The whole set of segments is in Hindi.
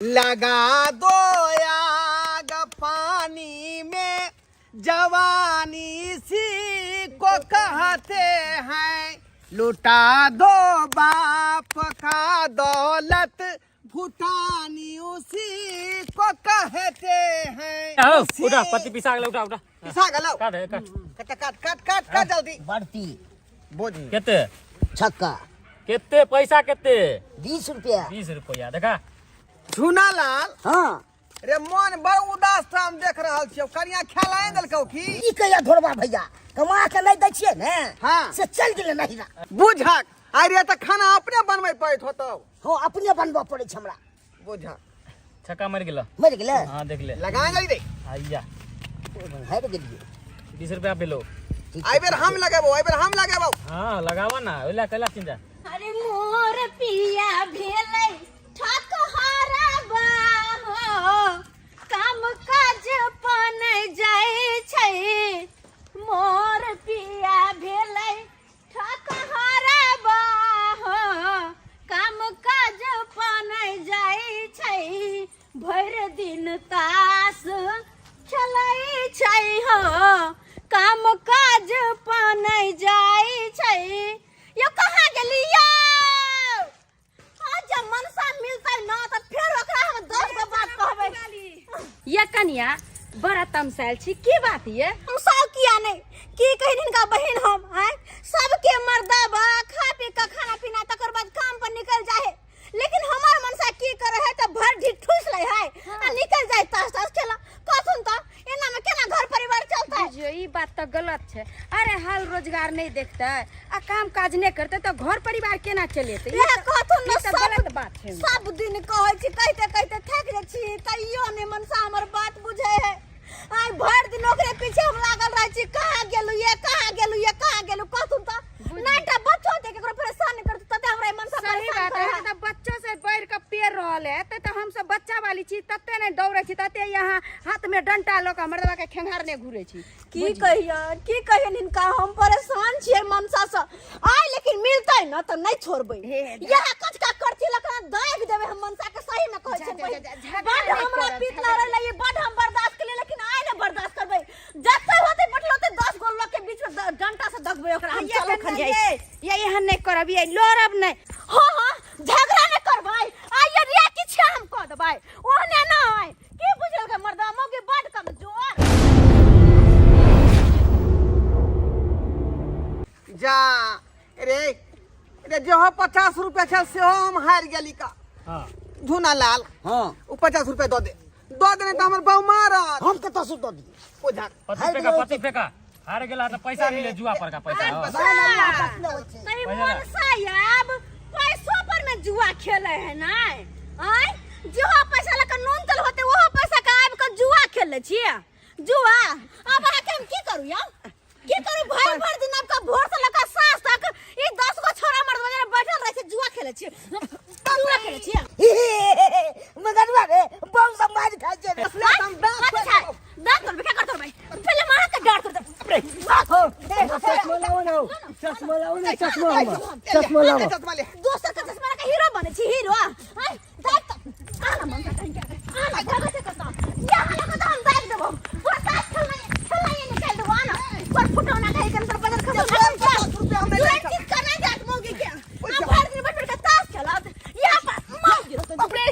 लगा दो आग पानी में जवानी सी को कहते हैं, लुटा दो बाप का दौलत फुटानी उसी को कहते हैं। उठा पति पिसा गला उठा उठा पिसा गला काट काट जल्दी बढ़ती बोझी केते छक्का केते पैसा केते 20 रुपया 20 रुपया देखा झूना लाल। हाँ रे मन बड़ उदास था हम देख रहल छियौ, कनिया खेलाए देलकौ की ई कहिया धोरबा भैया कमा के नहीं दै छियै ने। हाँ। से चल गेले नहीं ना बुझक आई रे त खाना अपने बनबै पड़त होतौ। हो अपने बनबा पड़े छ हमरा। बुझक छक्का मार गेला मर गेले हां देख ले लगाए नहीं दे आइया है तो गेलिए 20 रुपया पेलो आई बेर हम लगाबो हां लगावा ना ओला कैला चिंता। अरे मोर पिया भेलै ठकहारा बा हो, काम काज पन जाय छै। मोर पिया भेलै ठकहारा बा हो, काम काज पन जाय छै। भरि दिन तास खेलै छै हो, काम काज पन जाय छै। यो कहाँ गेलियो? आज मनसा मिलता ना तो फिर ओकरा हम 10 गो बात कहबै। ये कन्या बड़ा तमसाइल छी, की बात ये? हम सब किया नहीं की कहिन इनका बहन हम हैं सबके मर्दा बा खा पी के खाना पीना तकर बाद काम पर निकल जाए, लेकिन हमार मनसा की करे है त भर ढीठ ठुस ले है आ निकल जाए तास तास खेला कथुन त एना में केना घर परिवार चलता है। बुझियो ई बात तो गलत है। अरे हाल रोजगार नहीं देखते आ काम काज नहीं करते तो घर परिवार केना चलेते? ये कथुन न सब गलत बात है। सब दिन कहै छी कहते कहते थक जाइ छी तइयो ने मनसा हमर बात बुझे है। आई भर दिन ओकरे पीछे हम लागल रह छी, कहां गेलु कथुन त नाटा बच्चों दे के परेशान नहीं करत तते हमरा मनसा सही बात है। तो बच्चों से बैर के पेड़ रहल है तो हम सब बच्चा वाली छी तते नहीं दौड़े छी तते यहाँ हाथ में डंटा ल के मर्दवा के खेंगारने घुरे छी। की कहियन इनका हम परेशान छियै मनसा से आइ, लेकिन मिलतै न त नहीं छोड़बै। यह कचका करती लखन दाग देबे हम मनसा के सही में कहै छै। बड हमरा पीत लड़ल नहीं, बड हम बर्दाश्त के लिए, लेकिन आइ न बर्दाश्त करबै। जत्ते होते बैठलते 10 गो लोग के बीच में डंटा से दगबै ओकरा हम चलो खन ये यहाँ नहीं करब, ये लोरब नहीं। हां झगड़ा नहीं करबै। आइ ये रिया किछ हम कह देबै ओहने न आइ की बुझल के मर्दा मोगे बड कमजोर जा रे रे जो 50 रुपया छल से हम हार गेली का। हां झूना लाल हां उ 50 रुपया दो दे नहीं तो हमर बहु मारत। हम के तसु दो दी बुझक पति फेंका हार गेला तो पैसा मिले जुआ पर का पैसा हो। तई मनसा याब पैसों पर में जुआ खेले है ना। आय जुआ पैसा लेकर नून तेल होते वो पैसा का आब के जुआ खेले छिए जुआ। अब आके हम की करू या की करू भाई भर दिन आपका भोर से लेकर सास तक ई 10 गो छोरा मर्द वगैरह बैठल रहे छे जुआ खेले छिए जुआ खेले छिए। मगरवा रे बहु सब मार खा जे हम दांत कर क्या करत भाई पहले मार के डांट कर दे। चश्मा लाओ ना चश्मा लाओ चश्मा ले दोस्त का चश्मा का हीरो बने छी हीरो। आय दांत आला मन का कहीं क्या आला जगह से करता या आला को हम दांत देबो पूरा साथ खेलना ये निकाल दो ना पर फुटौना कहीं कर बदल खा 50 रुपया हम नहीं तू ठीक करना जात मोगी क्या हम भर दिन बैठ के ताश खेला यहां पर मार गिरो तो बाप रे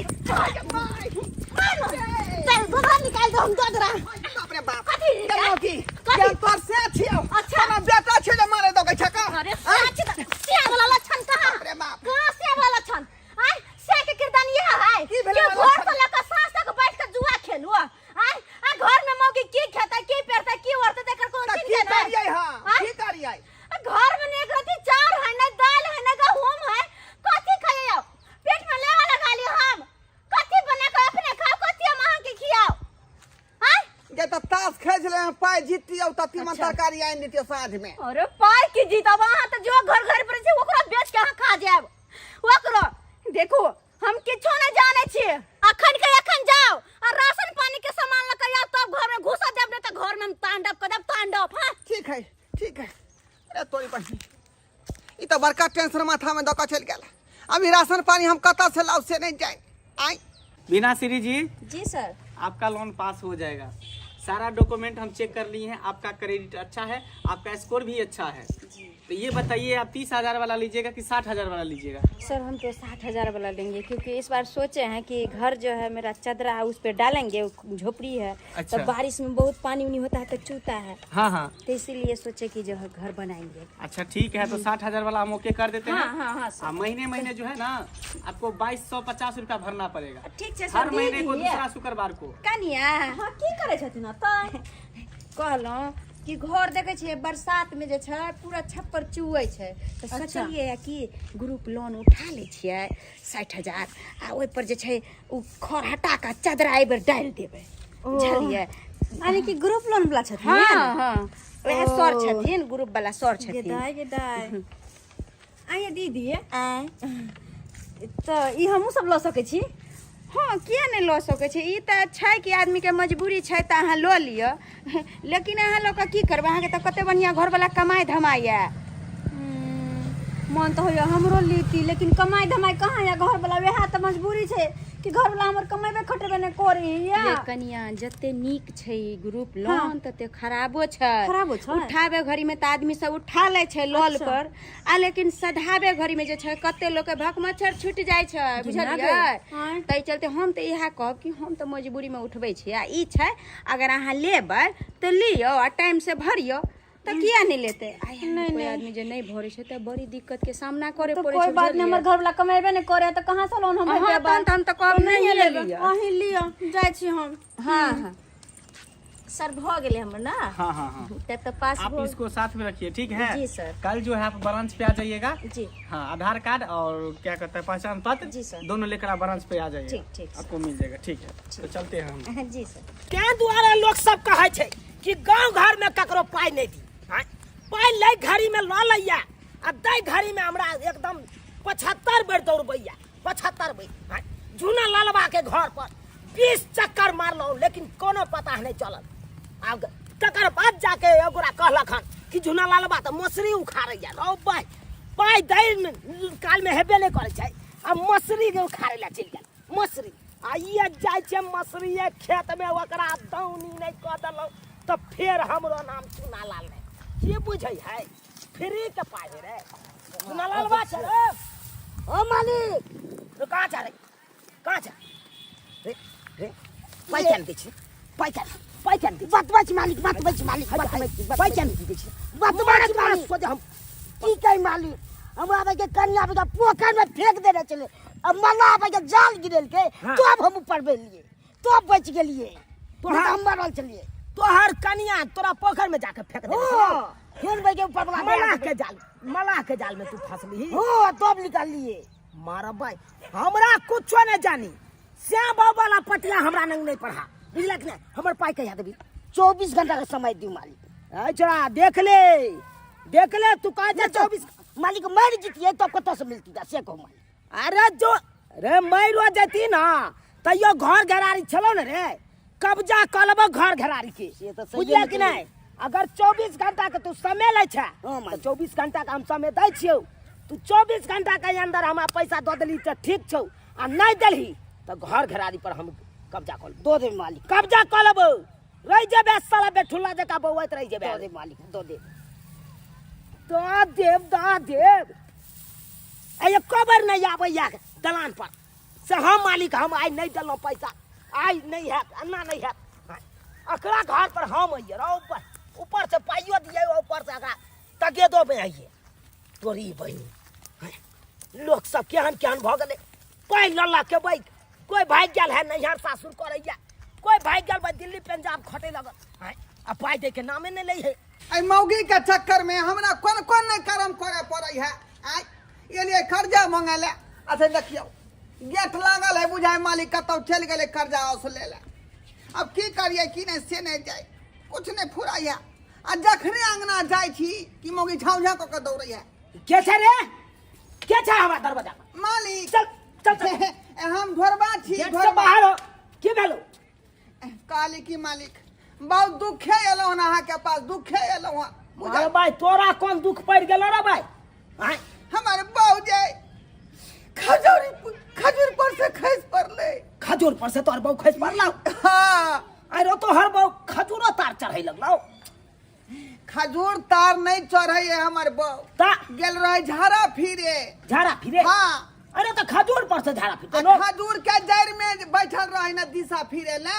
चल दूसरा निकाल दो हम दूसरा बाप रे बाप कथी चलो की क्या तोर से छियो। अच्छा। हमरा बेटा छले मारे दो छका। अरे साच से वाला लक्षण कहां बाप रे बाप कहां से वाला लक्षण आय से के किरदान ये है की कि भेलै घर से लेकर सास तक बैठ के जुआ खेलू। आय आ घर में मौगी की खाता की पेरता की औरत देकर कौन त चीज की देता करियै हां आय? की करियै घर में एक रोटी चार है ना दाल है ना गहूम है कथी खाइयो पेट में लेवा लगा लियो हम कथी बना के अपने खाओ कथी हम अहां के खियाओ। आय जे त ताश खेल छले पाई जीतियौ त तीमन तरकारी आइन दितियौ साँझ में। अरे पाई की जीत अब वहां तो जो घर घर पर छै ओकरा बेच के अहां खा जाब ओकरो। देखो हम किछो न जाने छी अखन के अखन जाओ और राशन पानी के सामान लेकर आओ तब घर में घुसा देब नहीं तो घर में हम तांडव कर देब तांडव। हां ठीक है अरे तोरी बहिनी ई तो बड़का टेंशन माथा में दक चल गेल। अभी राशन पानी हम कत से लाउ से नहीं जाए। आई बीना श्री जी, जी सर। आपका लोन पास हो जाएगा। सारा डॉक्यूमेंट हम चेक कर लिए हैं, आपका क्रेडिट अच्छा है, आपका स्कोर भी अच्छा है। तो ये बताइए आप 30,000 वाला लीजिएगा कि 60,000 वाला लीजिएगा? सर हम तो 60,000 वाला लेंगे, क्योंकि इस बार सोचे हैं कि घर जो है मेरा चदरा है उस पे डालेंगे, झोपड़ी है। अच्छा। तो बारिश में बहुत पानी उनी होता है तो चूता है, हाँ हाँ। तो इसीलिए सोचे कि जो है घर बनाएंगे। अच्छा ठीक है, तो 60,000 वाला हम ओके कर देते हैं। हाँ हाँ हाँ सर। महीने महीने जो है ना आपको 2250 रुपया भरना पड़ेगा ठीक है हर सर। महीने को, दूसरा शुक्रवार को। कनिया हाँ की करे छथिन तो कहलौं कि घर देखे छियै बरसात में जे छै पूरा छप्पर चुए छै, तो सोचलिए कि ग्रुप लोन उठा ले छियै 60,000 आ ओहि पर जे छै उ खर हटा के चदरा एहि बेर डालि देबै, बुझलिए? यानी कि ग्रुप लोन वाला छथिन। हाँ हाँ वह सर छथिन, ग्रुप वाला सर छथिन। गेदाय आइए दीदी तो ई हमहूँ सब लऽ सकै छी? हाँ किया नहीं लऽ सकै छै? ई तऽ छै कि आदमी के मजबूरी छै तऽ अहाँ लऽ लिअ, लेकिन अहाँ लऽ कऽ की करबै? अहाँके तऽ कते बढ़िया घर वाला कमाई धमाई है। मन तो होइए हमरो लीती, लेकिन कमाई धमाई कहाँ है घर वाला? वह तो मजबूरी छै कि घर वाला हमर कमेबे खटेबे नहीं करी। ये कनिया जते नीक छै ई ग्रुप लोन तते खराबो छै। खराबो छै? उठाबे घड़ी में तऽ आदमी सब उठा ले छै लोल अच्छा। पर, आ लेकिन सधाबे घड़ी में जे छै कते लोग के भक मच्छर छूट जाय छै, बुझलियै? हाँ। तै चलते हम तऽ इएह कहब कि हम तऽ मजबूरी में उठबै छी, आ ई छै अगर अहाँ लेबै तऽ लियो आ टाइम से भरियो, तो किया नहीं लेते? नहीं कोई आदमी जो नहीं भरे छै तो बड़ी दिक्कत के सामना करे तो पड़े कोई छै। बात नहीं, हमर घर वाला कमेबे नहीं करे तो कहाँ से लोन हम हाँ, भरबे? तहन तऽ हम तऽ कहब नहीं लेबे, लिअ। अहीं लियो, जाय छी हम। हाँ हाँ सर भ गेले हमर ना? हाँ हाँ हाँ। तब तो पास आप इसको साथ में रखिए, ठीक है? जी सर। कल जो है आप ब्रांच पे आ जाइएगा। जी हाँ, आधार कार्ड और क्या कहते हैं पहचान पत्र, जी सर। दोनों लेकर आप ब्रांच पे आ जाइएगा। ठीक, ठीक सर। आपको मिल जाएगा, ठीक है? तो चलते हैं हम। जी सर। क्या दुआरे लोग सब कहे छै कि गांव घर में ककरो पाई नहीं दी, पाई ले घड़ी में ल लैया आ दई घड़ी में हमरा एकदम 75 बेर दौड़बैया, 75 बेर झूना लालबा के घर पर 20 चक्कर मारलो, लेकिन कोनो पता नहीं चलल। आब तकर बाद जाके एगोरा कहलक हन कि झूना लालबा तो मसरी उखाड़ैया रौ भाई, पाई दई काल में हेबे नहीं करे छै, आ मसरी के उखाड़े ला चल गेल। मसरी आइए जाय छै मसरी खेत में, ओकरा दौनी नहीं क देलौ तो फिर हमरो नाम झूना लाल नहीं। ये बुझै है फ्री के पाई रे झूना लालबा छै रे। ओ मालिक रे कहाँ जा रे, कहाँ जा रे? रे पहचान दे छै, पहचान दे, बात बात मालिक, बात बात मालिक, पहचान दे छै, बात बात मालिक। सोचे हम की कही मालिक, हमरा आबे के कन्या आबे के पोखर में फेंक देने चले, अब मल्ला आबे के जाल गिरल के, तो अब हम ऊपर बेलिए, तो बच गेलिए, तो हम मरल चलिए। तोहर कन्या तोरा पोखर में जाके फेंक देने छौ, फेन भाई के ऊपर वाला मलाह के जाल में तू फंसली हो, तब निकाल लिए। मारा भाई हमरा कुछो नहीं जानी, श्याम बाबू वाला पटिया हमरा नंग नहीं पढ़ा, बुझलक ने? हमर पाई कहिया देबी? 24 घंटा का समय दी मालिक। अच्छा देख ले तू कह जा 24 मालिक मर जीतिए तो कत से मिलती था से कहो मालिक। अरे जो रे मरो जती ना तैयो घर घरारी छलो न रे, कब्जा कलबो घर घरारी के, बुझलिए कि नहीं? अगर 24 घंटा के तू समय ले छै तो 24 घंटा का हम समय दै छियो, तू 24 घंटा के अंदर हमरा पैसा दे देली तो ठीक छौ, आ नहीं देलही तो घर घरारी पर हम कब्जा कर दो दे मालिक, कब्जा कर लेबो, रह जेबे साला बेठुल्ला जका बौत रह जेबे। दो दे मालिक, दो देव ए खबर नहीं आबैया दलान पर से हम मालिक हम आई नहीं देलौ पैसा, आई नहीं है अन्ना नहीं है, अकरा घर पर हम आइए ऊपर ऊपर से पाइयो दिए, ऊपर से अकरा तगेदो में आइए। तोरी बहनी लोग सब केहन केहन भ गेले, कोई लल्ला के बैठ, कोई भाग गेल है नैहर सासुर करैया, कोई भाग गेल बा दिल्ली पंजाब खटे लगल, आ पाई दे के नामे नहीं ले है। आई मौगी के चक्कर में हमरा कौन कौन नहीं कर्म करे पड़े है। आई ये लिए कर्जा मांगे ले, अच्छा देखियो गेट लागल है, बुझाए मालिक कतौ चल गेले कर्जा वसूले ले, अब की करिए की नहीं से नहीं जाए, कुछ नहीं फुराइया। आ जखने अंगना जाय छी कि मौगी झाऊ झाऊ क दौड़ै है। के छै रे, के छै हमरा दरवाजा पर? मालिक चल चल हम घरबा छी, गेट से बाहर हो, की भेलो? काली की मालिक बहुत दुखे एलो ना अहाँ के पास, दुखे एलो हां। अरे भाई तोरा कौन दुख पड़ गेलो रे भाई? आय हमारे बहु जाए खजूर पर से खस पड़ले, खजूर पर से तोहर बहू खैस पड़लौ। हाँ अरे तो हर बहू खजूरो तार चढ़ै लगलौ। खजूर तार नहीं चढ़े है हमर बहू, ता गेल रहे झाड़ा फिरे। झाड़ा फिरे। हाँ अरे तो खजूर पर से झाड़ा फिरते नो। खजूर के जड़ में बैठल रहे न दिशा फिरे ना,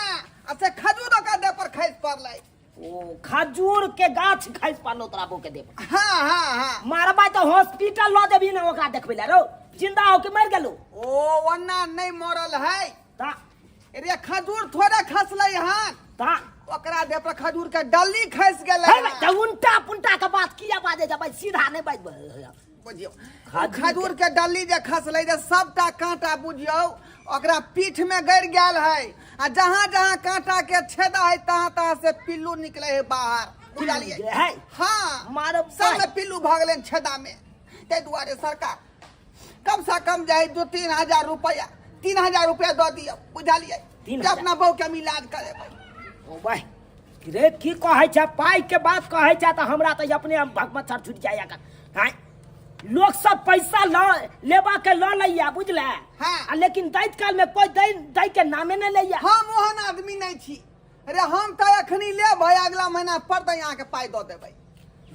अच्छा खजूर का दे पर खैस पड़ले। ओ खजूर के गाछ खैस पड़लो तोरा बहू के दे पर। हाँ हाँ हाँ मारबा तो हॉस्पिटल लो देबी ना ओकरा देखबै ले रो, जिंदा हो के मर गेलो। ओ वन्ना नहीं मरल है ता रे, खजूर थोड़ा खसले हन, ता ओकरा दे पर खजूर के डल्ली खस गेले। है भाई तो उल्टा पुल्टा के बात किया बाजे जा भाई, सीधा नहीं बाज। बुझियो खजूर के डल्ली जे खसले जे सबटा कांटा बुझियो ओकरा पीठ में गड़ गेल है, आ जहाँ जहाँ कांटा के छेदा है तहाँ तहाँ से पिल्लू निकले है बाहर, बुझलिए। है हाँ मारब सब में पिल्लू भाग गए छेदा में। ते दुआरे सरकार कम से कम जाए 2-3 रुपया 3,000 रुपया दो दियो, बुझलिए, 3,000 अपना बहू के हम इलाज करे। ओ भाई रे की कहै छै, पाई के बात कहै छै त हमरा त अपने हम भगमत छूट जाया का। हां लोग सब पैसा लेबा के लैया बुझले। हाँ। लेकिन दैत काल में कोई दै के नामे न लैया। हम ओहन आदमी नहीं छी रे, हम तो अखनी लेब, अगला महीना पर तो यहाँ के पाई दो देबै।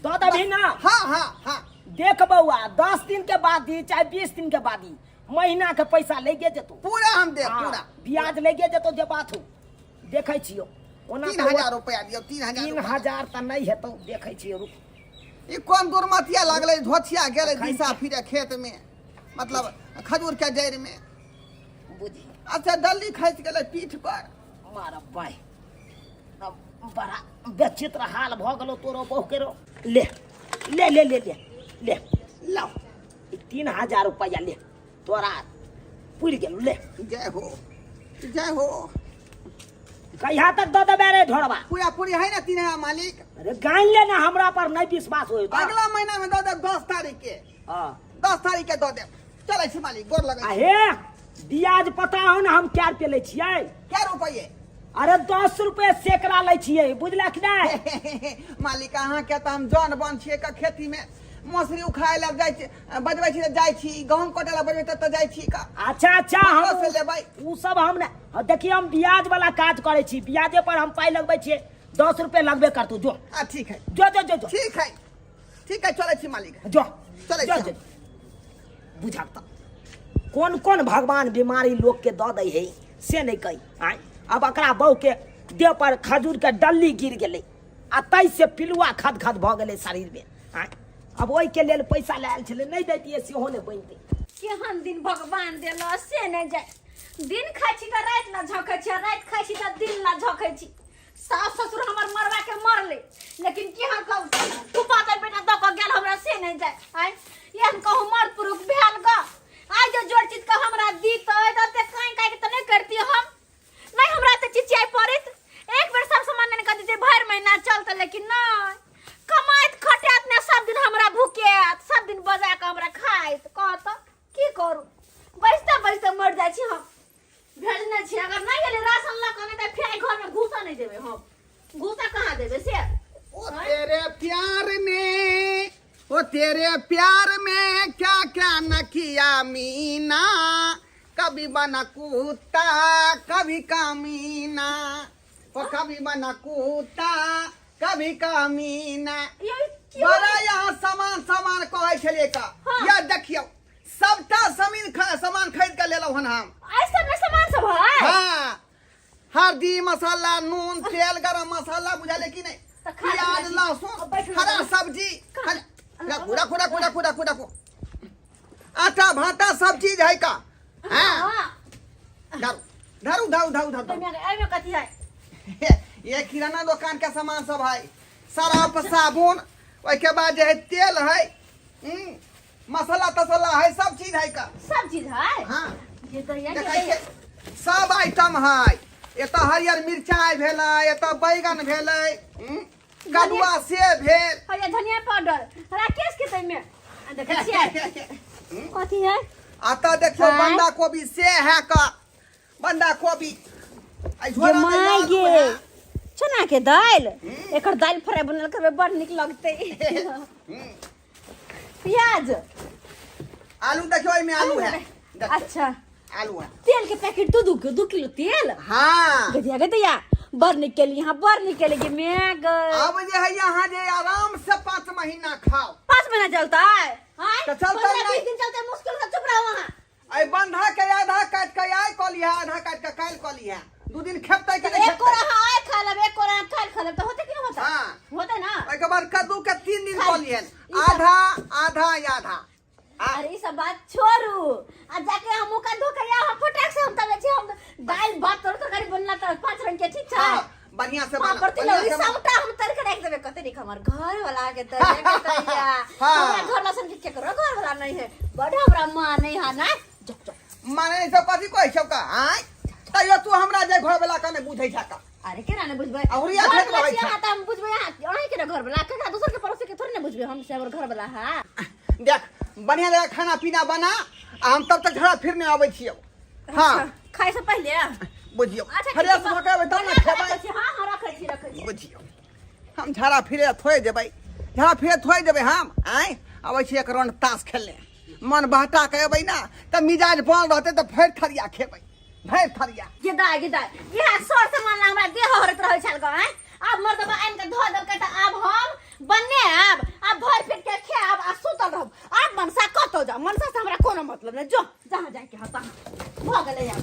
दो देबही ना। हाँ हाँ हाँ देख बउआ 10 दिन के बाद दी चाहे 20 दिन के बाद दी, महीना के पैसा लेगे जेतो पूरा हम दे, हाँ, पूरा ब्याज लेगे जेतो जे बात हो। देखै छियो ओना 3,000 रुपया दियो, 3,000 रुपया। 3,000 त नहीं हेतौ, देखै छियो रुक। ई कौन दुर्मतिया लगले, धोथिया गेले दिशा फिरे खेत में, मतलब खजूर के जड़ में, बुझी अच्छा डल्ली खस गेले पीठ पर। मारा भाई अब बड़ा बेचित्र हाल भ गेलो तोरो बहू के रो। ले ले ले ले ले ले लो 3,000 रुपया ले तोरा पुर गेलो। ले जय हो जय हो। कहिया तक दो देबे रे ढोरबा। पूरा पूरी है ना 3,000 मालिक। अरे गाइन ले ना, हमरा पर नहीं विश्वास होय त अगला महीना में दो दे 10 तारीख के। हां 10 तारीख के दो दे। चले छी मालिक, गोर लगे। आहे ब्याज पता हो ना हम क्या रुपये ले छियै। क्या रुपये? अरे 10 रुपये सैकड़ा ले छियै, बुझला कि नहीं। मालिक अहाँ के त हम जन बन छियै का खेती में मौसरी उखाड़े लग जाय छी, बजबै छी त जाय छी, गहूम कटे ला बजबै त जाय छी का। अच्छा अच्छा हम से लेबै। उ सब हम ने देखिए हम ब्याज वाला काज करे छी, ब्याजे पर हम पाई लगबै छियै, 10 रुपये लगबे करतू जो। ठीक है जो जो जो जो ठीक है ठीक है, चले छी मालिक। जो चले जो छी। जो बुझा त कौन कौन भगवान बीमारी लोग के द दे है से नहीं कही। आय अब अकरा बहू के देह पर खजूर के डल्ली गिर गेले, आ तै से पिलुआ खद खद भ गेले शरीर में। आय अब ओइ के लेल पैसा लायल छले, नहीं दैतिए सेहो नहीं बनते। केहन दिन भगवान देलो से नहीं जाए, दिन खाई छी त रात ना झोकै छी, रात खाई छी त दिन ना झोकै छी। सास ससुर हमर मरवा के मरले, लेकिन केहन कहू फुफा तर बेटा द के गेल हमरा से नहीं जाए। आय एहन कहू मर्द पुरुष भेल ग, आज जो जोड़ चीज का हमरा दी तो ते काई काई के त नहीं करती हम, नहीं हमरा त चिचियाई पड़ित। एक बेर सब सामान ने कह दीजिए भर महीना चलता, लेकिन नहीं कमाइत खटात ने सब दिन हमरा भूकेत, सब दिन बजा के हमरा खाइत। कहत की करू, बैसते बैसते मर जाय छी हम। भेजने छी, अगर नहीं गेले राशन ला के त फेर घर में घुसा नहीं देबे हम। घुसा कहां देबे से? ओ तेरे प्यार ने, ओ तेरे प्यार में क्या क्या न किया मीना, कभी बना कुत्ता कभी कामीना, ओ कभी बना कुत्ता कभी कामीना। बड़ा यहाँ सामान सामान कहै छलिए का। हाँ। या देखियो सबटा सामान खरीद के लेलो हन हम। ऐसा में सामान सब है। हाँ हल्दी मसाला नून तेल गरम मसाला बुझाले कि नहीं, तो खा प्याज लीजिए। लहसुन बैठो हरा बैठो। सब्जी रखो आटा भाटा सब चीज है का। हाँ हां धरू धरू धरू धरू तो में आई में कथि है? ये किराना दुकान का सामान सब है, सरफ साबुन, ओइ के बाद जो है तेल है, मसाला तसला है, सब चीज है का। सब चीज है। हाँ ये तो ये देखै छियै, सब आइटम है। एत हरियर मिर्चाई भेलै, एत बैगन भेलै, कदुआ सेब भेल। है धनिया पाउडर राकेश के तै में देखै छियै कथि है। आता देखियो हाँ। बंदा कोबी से है का, बंदा कोबी आई झोरा में माय आलू गे है। चना के दाल, एकर दाल फ्राई बनल करबे बड़ निक लगतै। प्याज आलू देखियो, एमे आलू है। देखियो। अच्छा आलू है। तेल के पैकेट दो किलो तेल। हाँ गदिया गदिया बर निकली यहाँ बर निकलेगी मैं अब जे है यहाँ जे आराम से 5 महीना खाओ। 5 महीना चलता है। तो चलता है 20 दिन चलते मुश्किल से चुप रहो वहाँ। आई बंधा के आधा काट के आय कलिया आधा काट के काल कलिया 2 दिन खेपतै कि नहीं एक को रहा आय खा लेब एक को रहा खाल खा लेब तो होते कि नहीं होता। हाँ। होता ना। ओइ के बाद कद्दू के 3 दिन कलियन आधा आधा आधा। अरे ये सब बात छोड़ू आ जाके हम मुका धो के हम फटाक से हम तबे हम दाल भात तरकारी बनला त 5 रंग के ठीक छै। हाँ, बढ़िया से बना प्रति लौरी सबटा हम तर के रख देबे कते निक हमर घर वाला के तर के तैया हाँ। हमरा घर लसन के करो घर वाला नहीं है बड़ा हमरा मां नहीं है ना जक जक माने सब कथी कहै छौ का आय तैयो तू हमरा जे घर वाला कने बुझै छा का। अरे केना ने बुझबै औरी आखिर रहै छै त हम बुझबै अहीं के घर वाला का दूसर के पड़ोसी के थोड़ी ना बुझबै हम से घर वाला है। देख बढ़िया जगह खाना पीना बना आ हम तब तक झड़ा फिरने आबै छियौ। हाँ खाए से पहले बुझियो अच्छा फ्रेश भऽ के आबै तब ना खेबै। हां हां रखै छी बुझियो हम झड़ा फिरे थोइ देबै झड़ा फिरे थोइ देबै हम आय आबै छी एक राउंड ताश खेलने मन बहटा के अबै ना त मिजाज बन रहते त फेर थरिया खेबै फेर थरिया। गेदाय यह सोर से मन हमरा देह हरत रहै छल ग हैं। अब मर्दबा आन के धो दब के त अब हम बन्ने अब भर फिर के खाब आ सुतल रहब। अब मनसा कतो जा मनसा से हमरा कोनो मतलब नहीं जो जहां जाए के हता भ गेलै यार।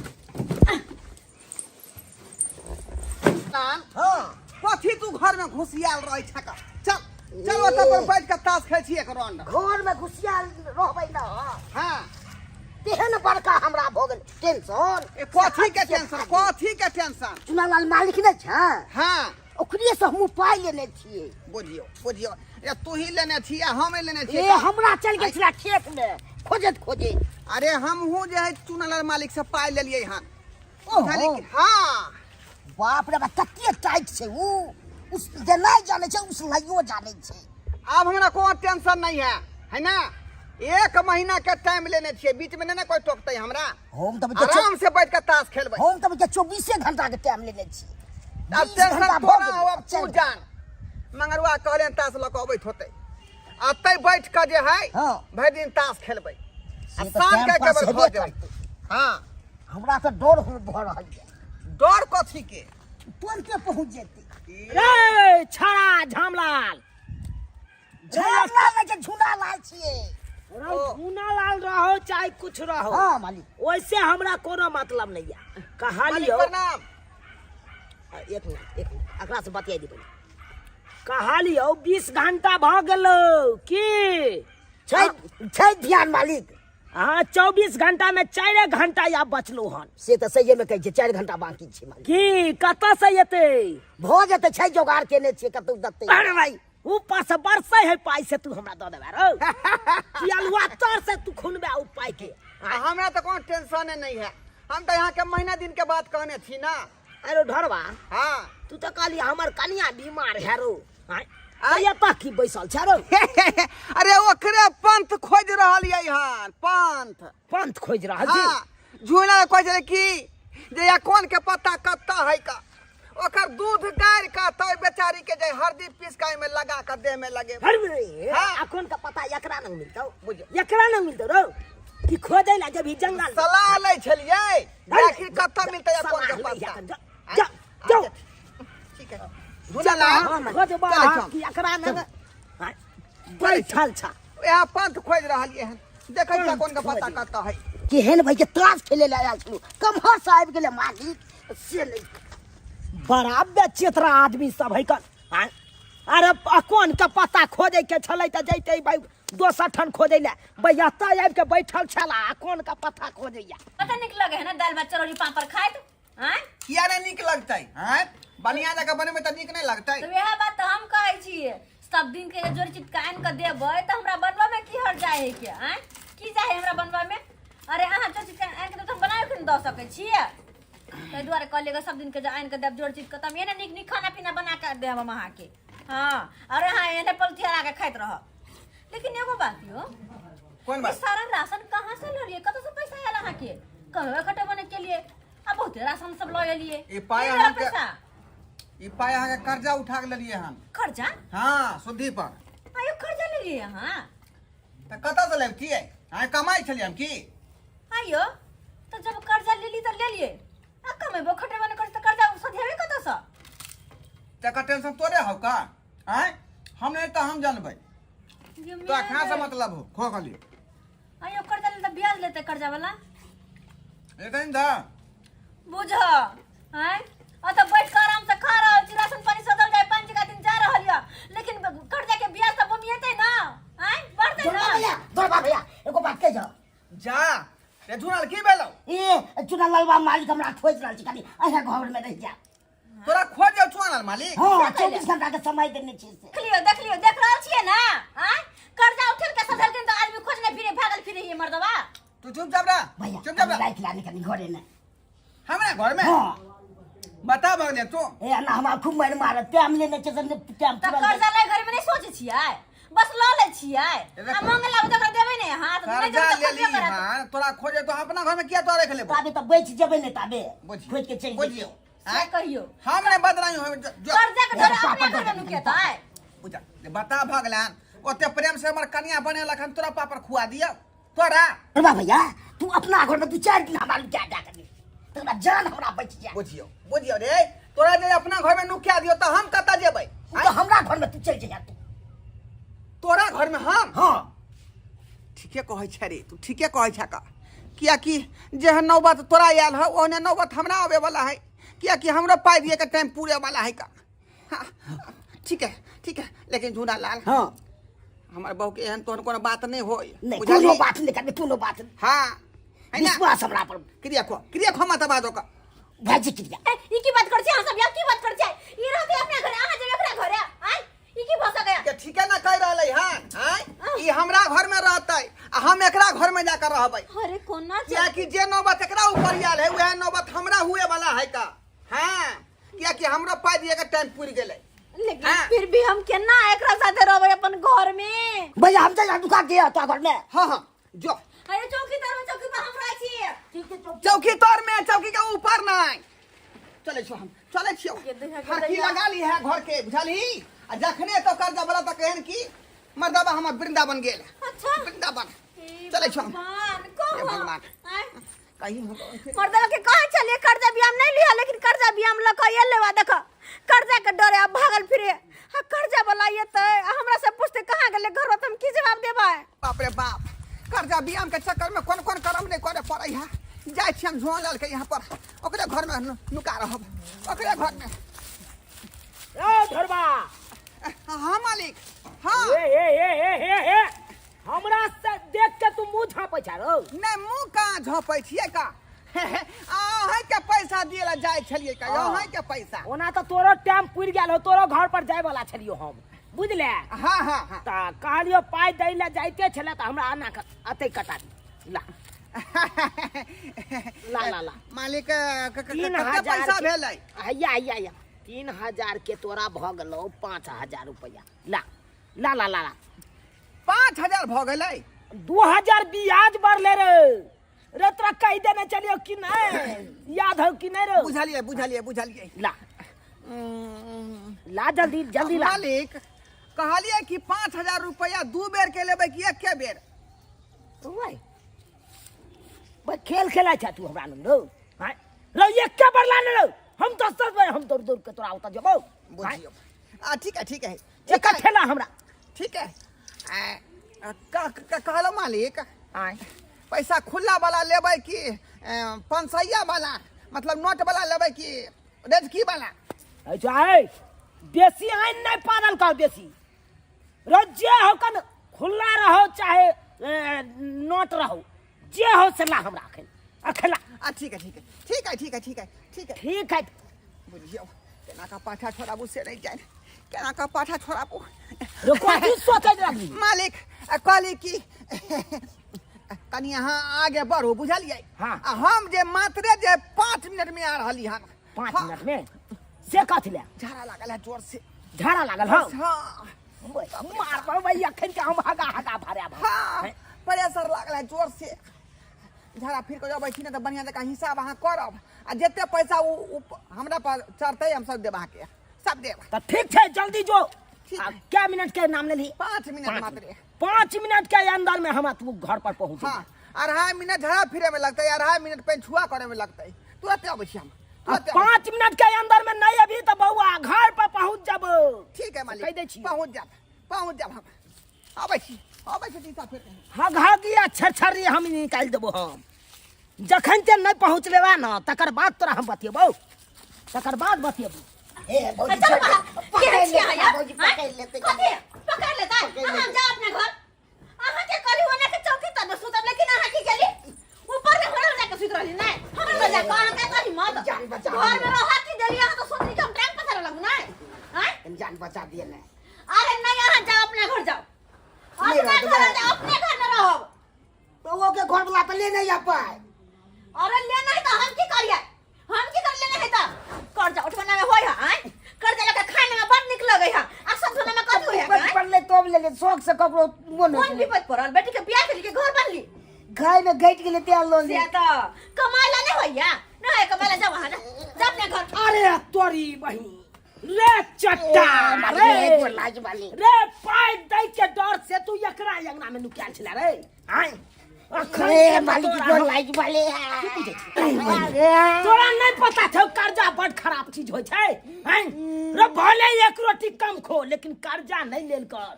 हाँ कथी तू घर में घुसियाल रहै छ का। चल चल ओतऽ पर बैठ के ताश खेल छी एक राउंड। घर में घुसियाल रहबै ना हाँ तेहन बड़का हमरा भ गेल टेंशन। ए कथी के टेंशन चुनालाल मालिक ने छै हाँ ओकरे से हम पाइ लेने छियै। बुझियो ए तू ही लेने छी हम लेने छी। ए हमरा चल गेल छला खेत में खोजत अरे हमहू जे है चुनालाल मालिक से पाइ लेलियै हन। ओहो। हाँ बाप रे बाप कते टाइट छै उ उस जे नहीं जाने छै उस लाइयो जाने छै। अब हमरा कोनो टेंशन नहीं है ना। 1 महीना के टाइम लेने छियै बीच में ना कोई टोकतै हमरा। हम तब आराम से बैठ के ताश खेलबै। हम तब के 24 घंटा के टाइम लेने छी। अब टेंशन तोरा अब तू जान मंगरुआ कहले ताश ल के अबैत होतै अतै बैठ के जे है हाँ। भरि दिन ताश खेलबै आ से तो शाम के टाइम पास केवल हेबे हो जेबै। करतै। हाँ हमरा तो डर हो भ रहल है डर कथी के तुरंते पहुंच जेतै। रे छड़ा झामलाल झामलाल के झुना लाल छियै। झुना लाल रहो चाहे कुछ रहो हां मालिक वैसे हमरा कोनो मतलब नहीं है। कहालियो प्रणाम। एक मिनट एकरा से बतिया दी पहले। कहालियो 20 घंटा भ गेलो की छै ध्यान मालिक। हाँ 24 घंटा में 4 घंटा या बचलो हन से तो सही में कहे 4 घंटा बाकी छै मालिक। की कत से एते भ जेते छै जोगाड़ केने छै कतौ दते। अरे भाई ऊपर से बरसे है पाई से तू हमरा द देबा रो कि अलुआ तर से तू खुनबे उ पाई के। हमरा तो कोनो टेंशन नहीं है हम तो यहाँ के महीना दिन के बात कहने थी ना। अरे ढरवा हाँ तू तो कहली हमर कनिया बीमार है रो आया की बैसल छ रो। अरे ओकरे पंथ खोज रहल है हन पंथ खोज रहल छी। हाँ झूना खोज रहे की जे या कोन के पत्ता कत्ता है का ओकर दूध गार का तो बेचारी के जे हरदी पीस के में लगा के देह में लगे। अरे हाँ। अखन का पता एकरा न मिलतौ एकरा न मिलतौ रो कि खोजै ला जब जंगल सलाह ले छलिए आखिर कत्ता मिलते या कोन के पत्ता। जाओ ठीक है झूला खोज बा कि एकरा न बैठल छ यहाँ पंथ खोज रहल है देखै छ कोन के पत्ता कत्ता है। केहन भाई के ताश खेले ला आयल छलु कमहर से आबि गेले मालिक से नहीं बड़ा बेचेतरा आदमी सब है कन। अरे कोन के पत्ता खोजे के छलै त जैते भाई दोसर ठन खोजे ले बैठता आबि के बैठल छला कोन का पत्ता खोजैया। पता निक लगे है ना दाल भात चरौरी पापड़ खाए हैं किया नहीं निक लगतै हैं बढ़िया जगह बने में त निक नहीं लगतै। तो यह बात तो हम कहै छियै सब दिन के जोर चित कान के देबै त हमरा बनवा में की हर जाए है क्या हैं की जाए हमरा बनवा में। अरे अहाँ जोर चित कान के तो हम बनाए के द सकै छियै तै दुआरे कहलेगा सब दिन के आइन के देब जोर चित के तम एने निक निक खाना पीना बना के देब हम अहाँ के। हां अरे हां एने पलथिया के खाइत रह। लेकिन एगो बात यो कौन बात सारा राशन कहां से ल लिए कत से पैसा आयल अहाँ के कहवे कटे बने के लिए अब बहुत राशन सब ल लिए ई पाय अहाँ के ई पाय अहाँ के कर्जा उठा के लेलिए हन। खर्चा हां सुधी पर आयो खर्चा ले लिए अहाँ त कत से लेब की है हां कमाई छलिए हम की आयो तो जब कर्जा ले ली तो ले लिए आ कमेबो खटेबो न करी तो कर्जा सधेबे कत स तका टेंशन तोरे हो का आय हम नहीं तो हम जानबै तो कहाँ से मतलब हो खो खाली आयो कर्जा ले तो ब्याज लेते कर्जा वाला लेकिन दा बुझ हैं आ तो बैठ कर आराम से खा रहल छी राशन पानी सदल जाय 5 का दिन जा रहल या लेकिन कर्जा के ब्याज तो बमिएते ना हैं बढ़ते ना दौड़बा भैया एगो बात कह जाओ जा रे झुनल की भेलौ ए चुना लालबा मालिक हमरा खोज रहल छी खाली अहाँ घर में रह जा तोरा खोज चुनल मालिक हां 24 घंटा के समय देने छी से देख लियो देख रहल छियै ना हैं कर्जा उठल के सधल के तो आदमी खोजने फिरे भागल फिरे ये मर्दवा तू चुपचाप रह भैया चुपचाप रह लाइट लाने के घरे में हमरा घर में हां बता भगने तू ए ना हमरा खूब मार मार टाइम लेने छै टाइम तब कर्जा ले घर में नहीं सोचे छियै बस ल ले छियै आ मांगे ला तो देबे नहीं हाथ कर्जा ले ली हां तोरा खोजे तो अपना घर में किया तो रख लेबो ताबे तो बेच जेबे ने ताबे बुझियो। खोज के चल बुझियो से कहियो हम ने बदलाई हो जो कर्जा के डर अपने घर में नुकेता है बुझा बता भगलान ओते प्रेम से हमर कन्या बने लखन तोरा पापर खुआ दिया तोरा अरे भैया तू अपना घर में तू 4 दिन हमारा क्या जा कर तोरा जान हमरा बच जा बुझियो बुझियो रे तोरा जे अपना घर में नुकिया दियो तो हम कता जेबै तो हमरा घर में तू चल जा तू तोरा घर में हम हां ठीके कहै छै रे तू ठीके कहै छै का किया कि जे नौबत तोरा आयल है ओने नौबत हमरा आवे वाला है किया कि हमरो पाई दिए के टाइम पूरे वाला है का हाँ, ठीक है लेकिन झूना लाल हां हमार बहू के एहन तोहन कोनो बात नहीं होई नहीं कोनो बात नहीं करने कोनो बात नहीं हां है ना विश्वास हमरा पर क्रिया खो मत बादो का भाजी क्रिया ई की बात कर छी हम सब यार की बात कर छी ई रहते अपने घर आहा जब एकरा घर आय ई की भाषा गया के ठीके ना कह रहले हां ई हमरा घर में रहतै आ हम एकरा घर में जाकर रहबै अरे कोना किया कि जे नौबत एकरा ऊपर आयल है वह नौबत हमरा हुए वाला है का हां किया कि हमरो पाई दिए के टाइम पूरी गेलै लेकिन हाँ। फिर भी हम केना एकरा साथे रहबै अपन घर में भैया हम चल दुकान के तो घर में हां जो अरे चौकीदार में चौकी पर हम रहै छी ठीक है चौकी तोर में चौकी के ऊपर नहीं चले छो हम चले छियो ये देखा के फांसी दैया। लगा ली है घर के बुझली आ जखने तो कर्जा वाला तो कहन की मर्दबा हम वृंदावन गेल अच्छा वृंदावन चले छो हम भगवान हे को भगवान आय कहीं मर्दवा के कहे चलिए कर्जा भी हम नहीं लिया लेकिन कर्जा भी हम लकइए लेवा देखो कर्जा के डरे अब भागल फिरे हां कर्जा वाला ये तो हमरा से पूछते कहां गेले घर हम की जवाब देबा बाप रे बाप कर्जा बियाम के चक्कर में कौन कौन करम नहीं करे पड़ै है जाय छी हम झोल लाल के यहाँ पर ओकरे घर में नुका रहब ओकरे घर में ए धरबा हाँ मालिक हाँ ए हमरा से देख के तू मुंह झापै छ रो नहीं मुँह कहाँ झोंपै छियै का अहाँ के पैसा दिए ला जाय छलिए का अहाँ के पैसा ओना तो तोरो टाइम पूरी गेल हो तोरो घर पर जाय वाला छलियो हम बुझले हाँ हाँ हाँ त कहलियो पाई दै ले जाइते छले त हमरा आना अतै कटा दी ला ला ला ला मालिक 3000 पैसा भेलै या 3000 के तोरा भ गेलो 5000 रुपया ला ला ला ला 5000 भ गेलै 2000 ब्याज बढ़ले रे तोरा कह देने चलियो कि नहीं याद हो कि नहीं रे बुझलिए ला ला जल्दी जल्दी ला मालिक कहलिए कि 5000 रुपया 2 बेर के लेबै कि एक बेर ओए भाई खेल खेला छ तू हमरा नो हां लो एक के बार लाने लो हम 10 बार हम दौड़ दौड़ के तोरा उता जबो बुझियो ठीक है एक खेला हमरा ठीक है कहलो मालिक आय पैसा खुला वाला लेबै कि पंसैया वाला मतलब नोट वाला लेबै कि रेजकी वाला अच्छा है बेसी आइन नहीं पागल कर बेसी रोजे हो कन खुला रहो चाहे नोट रहो जे हो से ला हमरा अखेला ठीक है ठीक है बुझियो केना का पाठा छोड़ाबू से नहीं जाने केना का पाठा छोड़ाबू रुको तू सोचे लगी मालिक कहली कि कनी यहाँ आगे बढ़ो बुझलिए हाँ। हम जे मात्रे जे 5 मिनट में आ रहली हन 5 मिनट में से कथले झाड़ा लागल है जोर से झाड़ा लागल हो हाँ मार पर भैया अखन के हम हगा भरे हाँ प्रेशर लागल है जोर से झाड़ा फिर के जब बैठी ना तो बढ़िया जगह हिसाब अहाँ करब आ जते पैसा हमरा पर चढ़ते हम सब देब अहाँ के सब देब तो ठीक है जल्दी जो ठीक है। क्या मिनट के नाम ले ली 5 मिनट मात्र 5 मिनट के अंदर में हम तू घर पर पहुंच हाँ 2.5 मिनट झड़ा फिरे में लगता है, 2.5 मिनट पेंछुआ करे में लगता है। तुरंत आबै छी हम, अब तुरंत आबै 5 मिनट के अंदर में नहीं अभी तो बउआ घर पर पहुंच जब। छी। ठीक है कह दै मालिक, छी। पहुंच जाब हम। आबै छी तीता फेर। हाँ घर दिया छरछरी हम निकाल देबो हम। जखन ते नहीं पहुंच लेवा ना तकर बाद तोरा हम बतियेबो, तकर बाद बतियेबो। ए भौजी चल बाहर, के छिया यार? भौजी पकड़ लेते। पकड़ लेता है। हम जा अपने घर। अहाँ के करी होने के चौकी तब सुतब, लेकिन अहाँ की केली? ऊपर में खड़ा होके सुत रहली नहीं? हमरा बजा कहां के करी मत। जान बचा घर में रहा की देली अहाँ तो सोचली कि हम टाइम पता लगू नहीं? हैं? जान बचा दिए ने। अरे नहीं, अहाँ जाओ अपने घर जाओ। अपने घर जाओ, अपने घर में रहो। तो वो के घर वाला तो ले नहीं आ पाए। अरे ले नहीं तो हम की करिए? हम की कर लेने है तो कर जाओ उठवाना में होय है। कर जा लगे खाने में बड़ निक लगे है। आ सब धुने में कथि होय है? बचपन ले तो ले शौक से ककरो मन कौन विपद पड़ल? बेटी के बियाह के घर बनली। घर में गैट के लिए तेल लो ले। से तो कमाइला नहीं होइया। नहीं है कमाइला, जा वहां ना, जा अपने घर। अरे तोरी बहिनी रे चट्टा रे लाज वाली रे पाई दई के डर से तू एकरा अंगना में नुकाल छला रे। हां अखरे मालिक को लाज वाले तोरा नहीं पता छौ कर्जा बड़ खराब चीज होय छै। हैं रे भले एक रोटी कम खो लेकिन कर्जा नहीं लेल कर।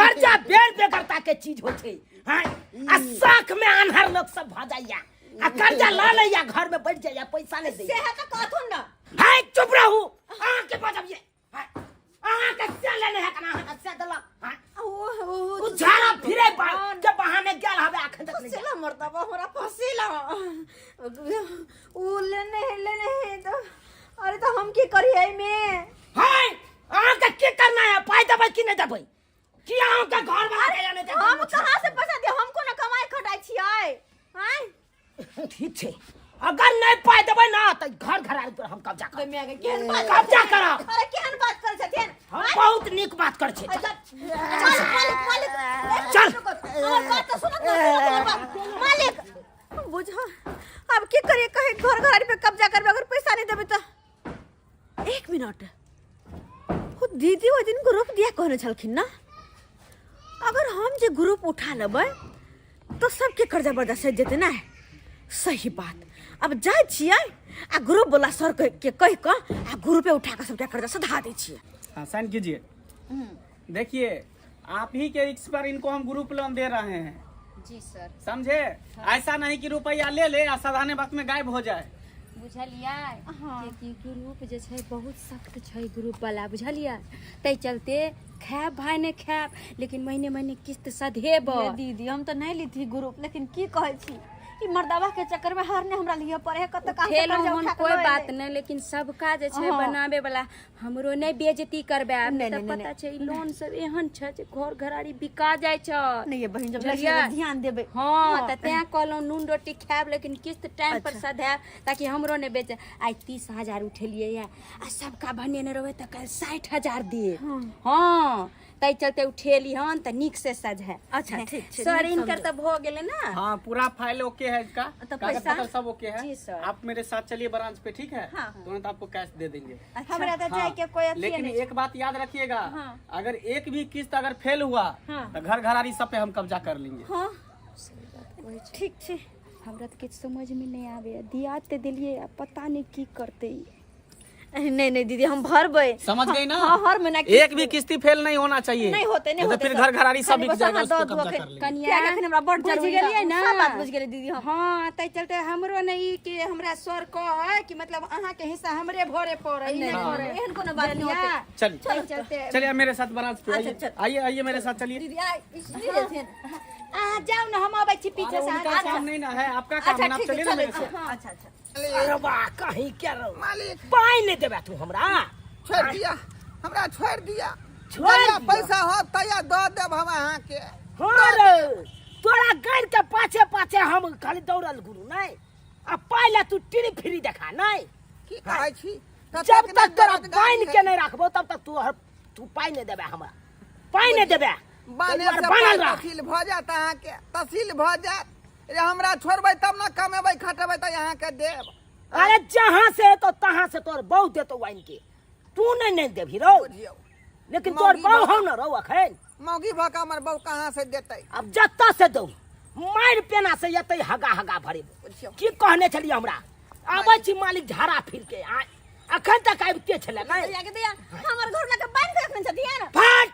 कर्जा बेर बेगरता के चीज होय छै। हैं आ साख में अनहर लोग सब भ जाइया आ कर्जा ला लैया घर में बैठ जाइया पैसा नहीं दे। से है तो कहथुन ना। हाय चुप रहू। के बजब ये के से लेने है कना के से दला। ओ झाड़ा फिरे के बहाने गेल हवे अखन तक नहीं। फसीला मरता बा हमरा फसीला। ओ लेने है तो अरे तो हम की करी है में? हाय के की करना है? पाई देबै कि नहीं देबै? कि के घर में आके जाने देबै? हम कहां से पैसा दे? हमको ना कमाई खटाई छियै। हैं? ठीक छै, अगर नहीं पाई देबै ना त घर घरारी पर हम कब्जा करब। में आगे केहन बात कब्जा करब। अरे केहन बात कर छथिन? हम बहुत नीक बात कर छी। चल और बात तो सुनो मालिक। बुझा अब की करिए? कहे घर घरारी पे कब्जा करबे, अगर पैसा नहीं देबे तो। 1 मिनट, वो दीदी वो दिन ग्रुप दिया कहने छलखिन ना, अगर हम जे ग्रुप उठा लेबै तो सबके कर्जा बर्दाश्त से जेते ना। सही बात। अब जाय छियै आ ग्रुप वाला सर के कह के आ ग्रुप पे उठा के सबके कर्जा सधा दै छियै। हाँ साइन कीजिए। देखिए आप ही के रिक्स पर इनको हम ग्रुप लोन दे रहे हैं। जी सर। समझे? ऐसा नहीं कि रुपया ले ले और साधारण वक्त में गायब हो जाए। बुझलिए कि ग्रुप जे छै बहुत सख्त छै ग्रुप वाला, बुझलिए? तै चलते खाएब भाई ने खाएब लेकिन महीने महीने किस्त सधेब। दीदी हम तो नहीं ली थी ग्रुप, लेकिन की कहै छी ई मर्दावा के चक्कर में हर ने हमरा लिए पड़े है। कत का कोई बात नहीं, लेकिन सबका जे छै बनावे वाला हमरो नहीं बेइज्जती करबे। नहीं, पता छै लोन सब एहन छै जे घर घरारी बिका जाय छै। नहीं ये बहन जब ध्यान देबे। हाँ त तें कहलौ नून रोटी खाएब लेकिन किस्त टाइम पर सधाएब ताकि हमरो ने बेचे। आई 30,000 उठेलिए या आ सबका बनेने रहबे त कल 60,000 दे। हाँ तै चलते उठेली हन त निक से सजे। अच्छा ठीक छै सर इनकर त भ गेले ना। हाँ पूरा फाइल ओके है इसका, तो कागज पैसा? पत्र सब ओके है। जी सर। आप मेरे साथ चलिए ब्रांच पे, ठीक है? हाँ। तुरंत आपको कैश दे देंगे। हमरा त जाय हाँ, के कोई अथी लेकिन नहीं। एक बात याद रखिएगा, हाँ। अगर एक भी किस्त अगर फेल हुआ तो घर घरारी सब पे हम कब्जा कर लेंगे। हाँ ठीक छै। हमरा त किछ समझ में नहीं आवे। दिया ते दिलिए पता नहीं की करते। नहीं दीदी हम भरबै। समझ गई ना? हाँ हर महीना एक भी किस्ती फेल नहीं होना चाहिए। नहीं होते तो फिर घर घरारी सब बिक जाएगा, उसको कब्जा कर लेंगे। कनिया हमरा बड़ बुझ जरूरी गेलिए ना? सब बात बुझ गेलिए दीदी हम। हाँ तै चलते हमरो नहीं कि हमरा सर कहे कि मतलब अहाँ के हिस्सा हमरे भरे पड़े नहीं नहीं एहन कोनो बात नहीं होते। चलिए तै चलते चलिए मेरे साथ ब्रांच पे आइए। अच्छा, आइए आइए मेरे साथ चलिए। दीदी आ इसलिए देथिन। आ जाओ ना हम आबै छी पीछे से। उनका काम नहीं ना है, आपका काम है, आप चलिए ना मेरे साथ। अच्छा अच्छा अरे वाह कहीं क्या रहो मालिक पाई नहीं देबे तू हमरा। छोड़ दिया, हमरा छोड़ दिया। छोड़ जहिया दिया। पैसा हो तैया दऽ देब हम अहाँ के। हाँ रे तोरा गैर के पाछे पाछे हम खाली दौड़ल गुरु नहीं। अब पाइला तू टिरी फिरी देखा नहीं। की कहै छी? जब तक तोरा बाइन के नहीं रखबो तब तक तू पाई नहीं देबे हमरा। पाई नहीं देबे। बाने तै दुआरे से बनल रह। तहसील भऽ जात अहाँ के, तहसील भऽ जात। रे हमरा छोड़बै तब ना कमेबै खटेबै त अहाँ के देब। अरे जहाँ से तो तहाँ से तोर बहु देतो वाइन के, तू नहीं देभी रो। बुझियौ लेकिन तोर मौगी बहु बाबा। हो न रो अखन। मौगी भऽ के हमर बहू कहाँ से देतै? अब जत्ता से दो मार पेना से यतै हगा हगा भरे की कहने छलिए हमरा आबै छी मालिक झाड़ा फिर के आ अखन तक आबिते छले नहीं जाके दिया हमर घर लगे बांध के रखने छथिन फट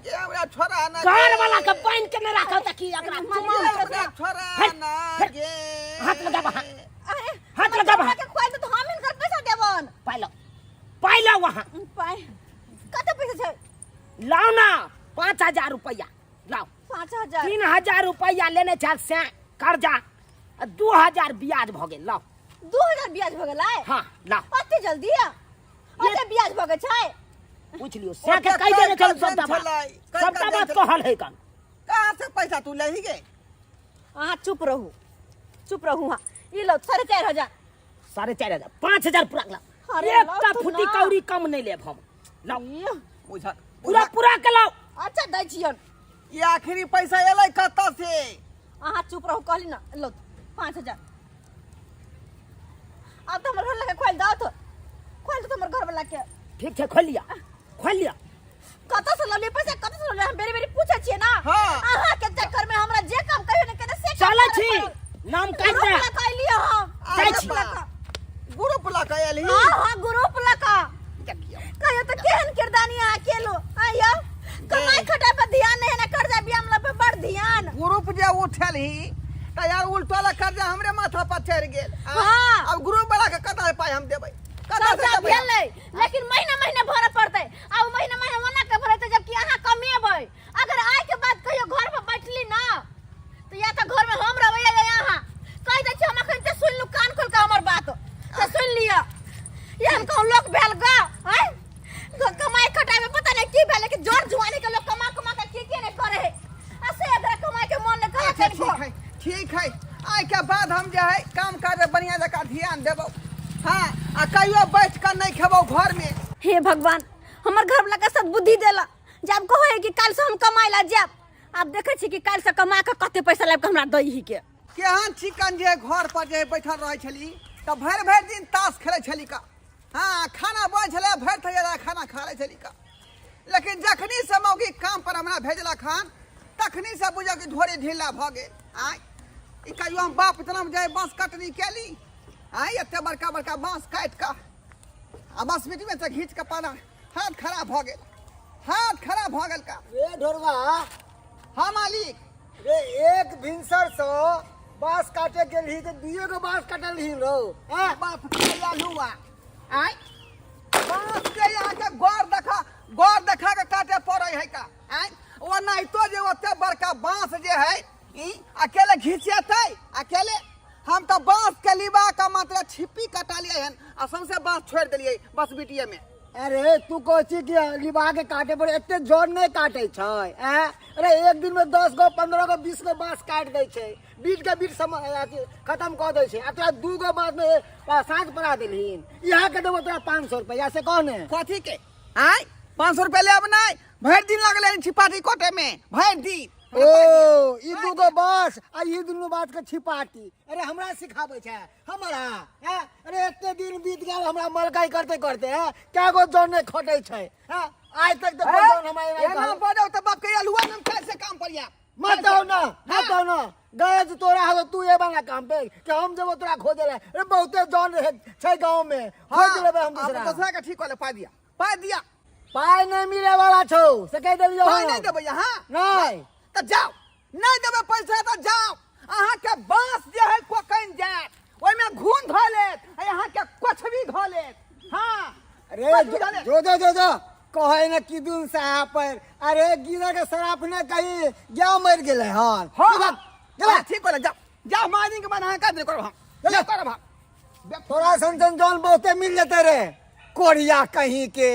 ये हमरा छोरा ना घर वाला के बांध के न राखौ त की एकरा चुमाओ हमरा छोरा ना गे हाथ लगा हाथ लगा के खोल तो हम इनकर पैसा देबन पाइला वहां पाए कते पैसा छै लाओ ना 5000 रुपया लाओ 5000 3000 रुपया लेने छ से कर्जा 2000 ब्याज भ गेल लाओ 2000 ब्याज भ गेलै हां लाओ अते जल्दी अते ब्याज भ गेल छै पूछ लियो से के कहि देने चल सबटा बात कहल है कन कहां से पैसा तू ले ही गे अहाँ चुप रहू हां ई लो 4500 4500 5000 पूरा ला अरे एकटा फुटी कौड़ी कम नहीं लेब हम लाओ बुझा पूरा के लाओ अच्छा दै छियन ये आखिरी पैसा एलै कत से अहाँ चुप रहू कहली ना लो 5000 अब तो हमर घर लगे खोल दो तो हमर घर वाला के ठीक छै खोल लिया कत से लले पैसा कत से लले हम बेरी पूछे छिए ना हाँ। अहाँ के चक्कर में हमरा जे काम कहियो ने करे से चलै छी नाम काट दे कहलिए हम जाइ छी ग्रुप ला के एली हां ग्रुप लका कहियो तो केहन किरदानी अकेलो आइयो कमाई खटा पे ध्यान नहीं है ना कर्जा बियामला पे बड़ ध्यान ग्रुप जे उठेली त यार उल्टोला कर्जा हमरे माथा पर चढ़ गेल हाँ। अब ग्रुप वाला के कता पाई हम देबै कता से कर्जा देबै भेलै लेकिन महीना भरे पड़तै आ महीना ओना के भरते जबकि अहाँ कमेबै अगर आय के बाद कहियो घर में बैठली ना तो या तो घर में हम रहबै या यहाँ कह दै छी हम अखन ते सुन लू कान खोल के हमर बात से सुन लिया ये हम कहूं लोग भेल गा हैं कमाई खटाई में पता नहीं की भेल लेकिन जोर जुआनी के लोग कमा के की नहीं करे है ऐसे अगर कमाई के मन न करे अच्छा, ठीक है आय के बाद हम जे है काम काज बढ़िया जका ध्यान देबो हां आ कहियो बैठ कर नहीं खेबो घर में हे भगवान हमर घर वाला के सब बुद्धि देला जब कहो है कि काल से हम कमाई ला जाब आप देखे छी कि काल से कमा के कते पैसा लाब के हमरा दई ही के केहन चिकन जे घर पर जे बैठल रहे छली त भर दिन ताश खेले छली का हां खाना बन छले भर थैला खाना खा ले छली का लेकिन जखनी से मौगी काम पर हमरा भेजला खान तखनी से बुझा कि ढोरी ढीला भ गेल आय ई कहियो हम बाप इतना में जाए बांस कटनी केली आय एते बड़का बांस काट का आ बांस मिट्टी में से घींच के पाना हाथ खराब भ गेल का रे ढोरवा हां मालिक रे एक भिनसर सो बांस काटे गेल ही तो दुइयो गो बांस काटल ही रो हां बाप कहिया लुआ आय बांस के यहाँ के गौर देखा के काटे पड़े है का आय वो नहीं तो जे ओते बड़का बांस जे है ई अकेले घिचेतै अकेले हम तो बांस के लिबा का मात्र छिपी कटा लिए हन आ सबसे बांस छोड़ देलिए बस बिटिया में अरे तू कोची कि लिबा के काटे पर एते जोर नहीं काटे छै अरे एक दिन में 10 गो 15 गो 20 गो बांस काट दै छै बीट के बीट खत्म कर दै छै आ तोरा 2 गो बांस में साँझ पड़ा देलहिन यहाँ के देबो तोरा 500 रुपया से कहने कथी के आय 500 रुपया लेब नहीं भर दिन लगले छिपाटी कोटे में भर दिन ओ ई 2 गो बांस आ ई दुनू बात के छिपाटी अरे हमरा सिखाबै छै हमरा अरे एते दिन बीत गेल हमरा मलकाई करते क्या गो जन नहीं खटै छै आज तक तो जन हमरा एना बड़ो त बाप के अलुआ में कैसे काम परिया मत आओ ना गए तो तोरा हो तू ये वाला काम पे कि हम जब तोरा खोजे रे अरे बहुते जन रहे छै गांव में खोज लेबे हम दूसरा के ठीक वाला पा दिया पाई नहीं मिले वाला छौ से कह देलियो पाई नहीं देबै हां नहीं तो जाओ नहीं देबै पैसा तो जाओ अहाँ के बांस जे है कोकन जात ओइ में घून ध लेत अहाँ के कुछ भी ध लेत हां अरे जो कहे न किदुन साहब पर अरे गिरा के शराब ने कही क्या मर गेले हन हां ठीक वाला जाओ मानी के बना कर दे करो हम ले कर हम थोड़ा सन जन बहुते मिल जते रे कोरिया कहीं के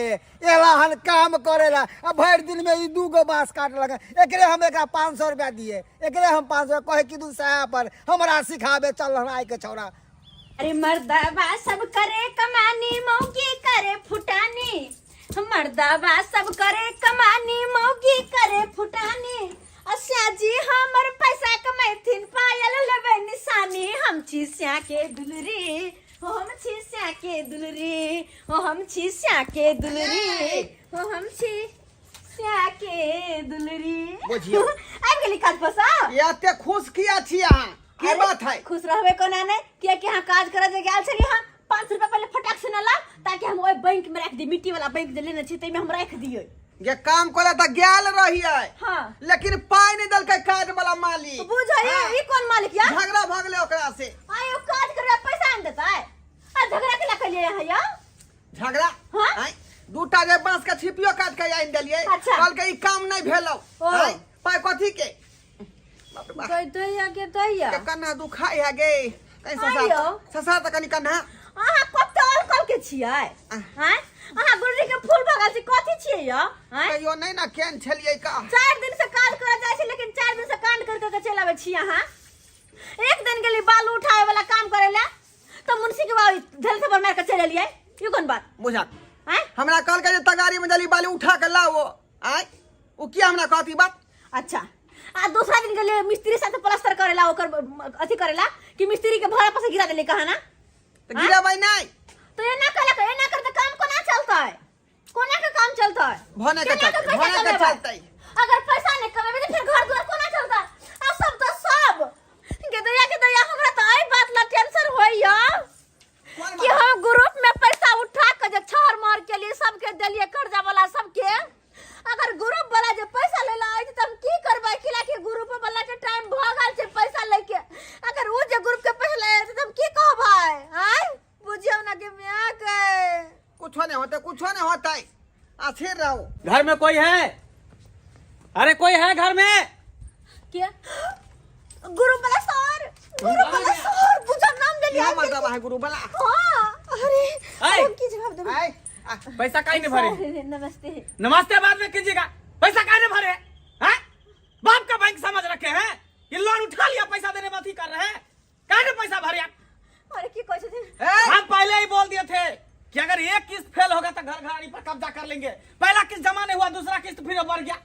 एलाहन काम करेला अब भर दिन में ई 2 गो बांस काट लगे एकरे हम एकरा 500 रुपया दिए एकरे हम 500 कहे कि दूसरा पर हमरा सिखाबे चल हराई के छौरा अरे मर्दाबा सब करे कमानी मौकी करे फुटानी मर्दाबा सब करे कमानी मौकी करे फुटानी अस्या जी हमर पैसा कमेथिन पायल लेबे निशानी हम छी स्या के दुलरी हम छी स्या के दुलरी हम छी स्या के दुलरी हम छी स्या के दुलरी बुझियो। आबि गेली काज पसा ये ते खुश किया छी अहाँ की अरे, बात है खुश रहबे कोना ने कि यहाँ काज करे जे गेल छली हां 5 रुपया पहले फटाक से न ला ताकि हम ओइ बैंक में रख दी मिट्टी वाला बैंक जे लेने छी तै में हम रख दियै ये काम करे त गेल रहिए हां लेकिन पाई नहीं दल के काज वाला मालिक बुझाइए ई कोन मालिक या झगड़ा भगले ओकरा से आयो काज करबे पैसा न देतै आ झगड़ा के लकलिए यहाँ या झगड़ा हाँ? हैं? दूटा जे बांस के छिपियो काट के आइन देलिए अच्छा। कल के ई काम नहीं भेलौ ओ। हैं? पाई कथी के बाप रे बाप, दैया के दैया के कन्ना दुखाई है गे कहीं आइयो। ससा त कनी कन्ना अहाँ कतल कल के छियै हैं अहाँ गुररी के फूल बगाल से कथी छियै या हैं कहियो नहीं ना केन छलिए का 4 दिन से काज करे जाय छै लेकिन 4 दिन से कांड कर के चल आबै छी अहाँ एक दिन के लिए बालू उठावे वाला काम करे ला तो मुंशी के बाबू धल से मार के चले लिए ये कौन बात बुझा हैं हमरा कल के जे तगारी में जली बाली उठा के लाओ आय वो किया हमरा कहती बात अच्छा आ दूसरा दिन के लिए मिस्त्री साथ प्लास्टर करेला ओकर अथी करेला कि मिस्त्री के भरा पर से गिरा देले कहा ना तो गिरा भाई नहीं तो ये ना करते काम कोना चलता है कोना का काम चलता है भने के केना चलते पैसा भने के कमेबै? चलते अगर पैसा नहीं कमेबे तो फिर घर द्वार कोना चलता है आ सब तो सब के दैया हमरा तो आई बात ला टेंशन होइया कि हम ग्रुप में पैसा उठा के जे छार मार के लिए सबके देलिए कर्जा वाला सबके अगर ग्रुप वाला जे पैसा लेला आई त हम की करबै किला के ग्रुप वाला के टाइम भागल छै पैसा लेके अगर वो जे ग्रुप के पैसा ले त हम की कहबै हैं बुझियो ना के मिया के कुछ नहीं होता आखिर रहो घर में कोई है? अरे कोई है घर में? क्या ग्रुप वाला सर बुझा नाम दे लिया क्या मतलब है गुरु बला हां अरे आए। हम की जवाब देबे आय पैसा काहे नहीं भरे? सर, नमस्ते नमस्ते बाद में कीजिएगा। पैसा काहे नहीं भरे हैं? बाप का बैंक समझ रखे हैं? ये लोन उठा लिया पैसा देने में अथी कर रहे हैं, काहे नहीं पैसा भरे? अरे की कहै छथिन हम पहले ही बोल दिए थे कि अगर एक किस्त फेल होगा तो घर घरानी पर कब्जा कर लेंगे। पहला किस्त जमा नहीं हुआ, दूसरा किस्त फिर बढ़ गया।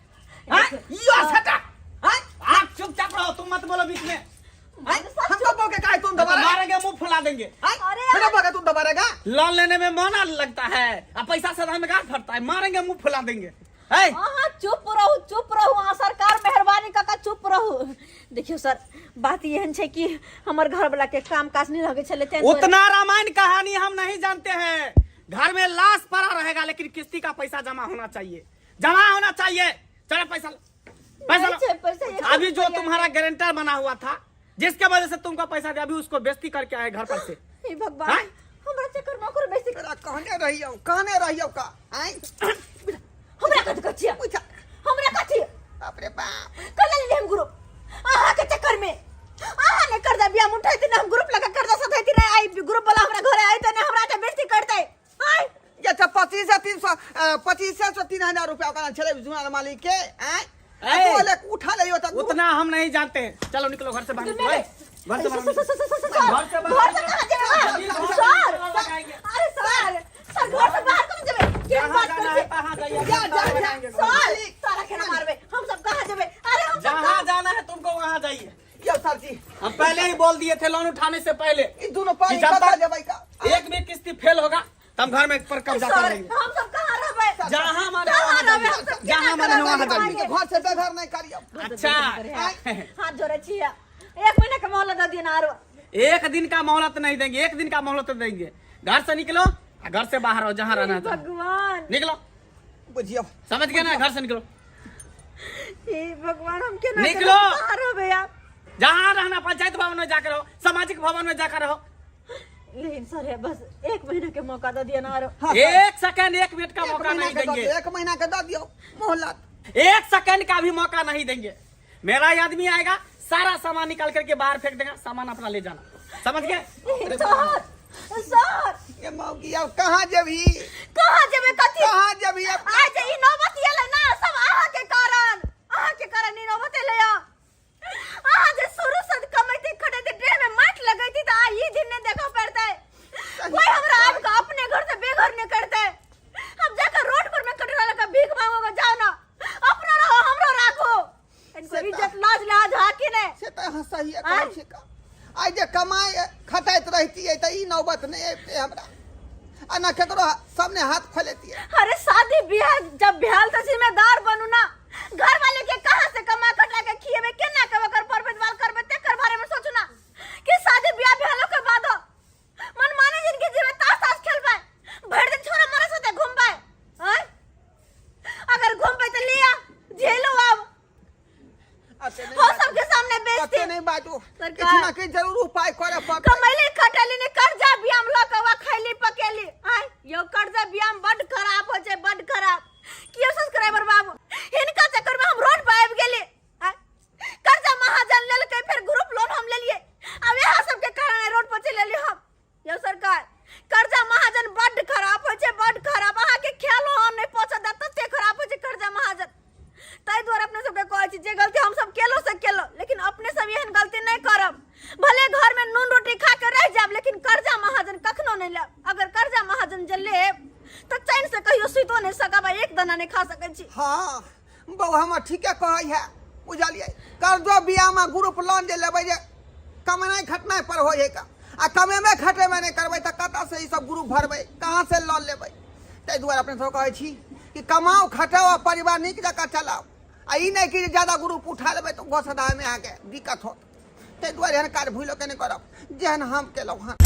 आप चुपचाप रहो, तुम मत बोलो बीच में। हमको बोल के काहे तुम दोबारा मारेंगे, मुंह फुला देंगे। अरे फिर बोल के तुम दोबारा लोन लेने में मौना लगता है और पैसा सदा में गांठ फटता है, मारेंगे मुंह फुला देंगे। है? हाँ चुप रहो हाँ सरकार मेहरबानी काका चुप रहो। देखियो सर बात यहन छै कि हमर घर वाला के काम काज नहीं रहे छले तें उतना रामायण कहानी हम नहीं जानते हैं। घर में लाश पड़ा रहेगा लेकिन किस्ती का पैसा जमा होना चाहिए, जमा होना चाहिए। चलो पैसा पैसा अभी जो तुम्हारा गारंटर बना हुआ था जिसके वजह से तुमको पैसा दिया, अभी उसको बेइज्जती करके आए घर पर से। हे भगवान हाँ? हमरा चक्कर में ओकर बेइज्जती कहने रहियो का आय हमरा कथि कचिया पूछा हमरा कथि बाप रे बाप कल ले हम ग्रुप आहा के चक्कर में आहा ने कर दा बिया उठाई त हम ग्रुप लगा कर दा सधै त नहीं आई ग्रुप वाला हमरा घरे आई त ने हमरा के बेइज्जती करतै आय ये तो 25 से 3000 रुपया का चले जुना मालिक के आय बोले उठा लियो तो उतना हम नहीं जानते हैं। चलो निकलो घर से बाहर निकलो। घर से बाहर निकलो। घर से कहां जाए सर घर से बाहर कौन जाबे के जहाँ बात जाना कर है तहाँ जाइए। सर सारा खेला मारबे हम सब कहां जाबे अरे हम सब जहाँ जाना है तुमको वहाँ जाइए। यो सर जी हम पहले ही बोल दिए थे लोन उठाने से पहले ई दोनों पाई कि जब बता तक देबै का एक भी किस्ती फेल होगा तब घर में पर कब्जा कर लेंगे। हम सब कहां रहबे जहाँ माने कहाँ वहाँ रहबे? जाइए। हम सब जहाँ केना माने करबै? वहाँ जाइए। घर से बेघर नहीं करियो अच्छा हाथ जोड़े छिया 1 महीना का मोहलत दे देना आरो एक दिन का मोहलत नहीं देंगे, एक दिन का मोहलत देंगे। घर से निकलो, घर से बाहर हो, जहाँ रहना है भगवान निकलो। बुझियो समझ गए ना? घर से निकलो, हे भगवान हम केना निकलो। कहां रहबे यार जहाँ रहना पंचायत भवन में जाकर रहो, सामाजिक भवन में जाकर रहो। लेकिन सर है बस 1 महीना के मौका दे दिया ना आरो एक सेकंड, एक मिनट का मौका नहीं देंगे। 1 महीना का दे दियो मोहलत। एक सेकंड का भी मौका नहीं देंगे। मेरा ये आदमी आएगा, सारा सामान निकाल करके बाहर फेंक देगा, सामान अपना ले जाना। समझ गए? सर ये मौगी अब कहां जेबी कहां जेबे कथि कहां जेबी अब आज ई नौबत येले ना सब आहा के कारण ई नौबत ले आहा जे शुरू से कमाइते खटाइते देह में माट लगाइती त ई दिन ने देखो पड़ता है कोई हमरा आप का अपने घर से बेघर नहीं करते हम जाकर रोड पर में कटरा लगा भीख मांगोगे जाओ ना अपना रहो हमरो राखो इनको इज्जत लाज लाज हाकी ने से तो सही है कहै छी का आई जे कमाई खटाइत रहती है त ई नौबत नहीं है हमरा आ ना केकरो सामने हाथ फैलेती है। अरे शादी ब्याह जब भ्याल तो जिम्मेदार बनू नहीं बाजू सरकार। किसी ना किसी जरूर उपाय करे पड़ते कमैली खटैली ने कर्जा बियाम लकवा खैली पकेली आय यो कर्जा बियाम बड खराब हो छै बड खराब कियो सब्सक्राइबर बाबू हिनका चक्कर में हम रोड पे आबि गेली आय कर्जा महाजन लेल के फिर ग्रुप लोन हम लेलिए अब यहां सब के कारण रोड पर चले लेली हम यो सरकार कर्जा महाजन बड खराब हो छै बड खराब अहा के ख्यालो हम नहीं पहुंच द तते खराब हो छै कर्जा महाजन ताई द्वारा अपने सबके कहै छी जे गलती हम सब केलो से केलो लेकिन अपने सब एहन गलती नहीं करब भले घर में नून रोटी खा के रह जाब लेकिन कर्जा महाजन कखनो नहीं लेब अगर कर्जा महाजन जे लेब तो चैन से कहियो सुतो नहीं सकब एक दाना नहीं खा सकै छी हाँ बहु हम ठीके कहै है बुझलिए कर्जो बिया में ग्रुप लोन जे लेबै जे कमनाई खटनाई पर हो है का आ कमे में खटे में नहीं करबै त कतऽ से ई सब ग्रुप भरबै कहाँ से लोन लेबै ताहि दुआरे अपने सब कहै छी कि कमाओ खटाओ परिवार नीक जकाँ चलाओ आ ई नहीं कि ज्यादा ग्रुप उठा लेबै तो गोसदा में आके दिक्कत होत ताहि दुआरे एहन काज भूलो के नहीं करब जेहन हम केलहुँ हन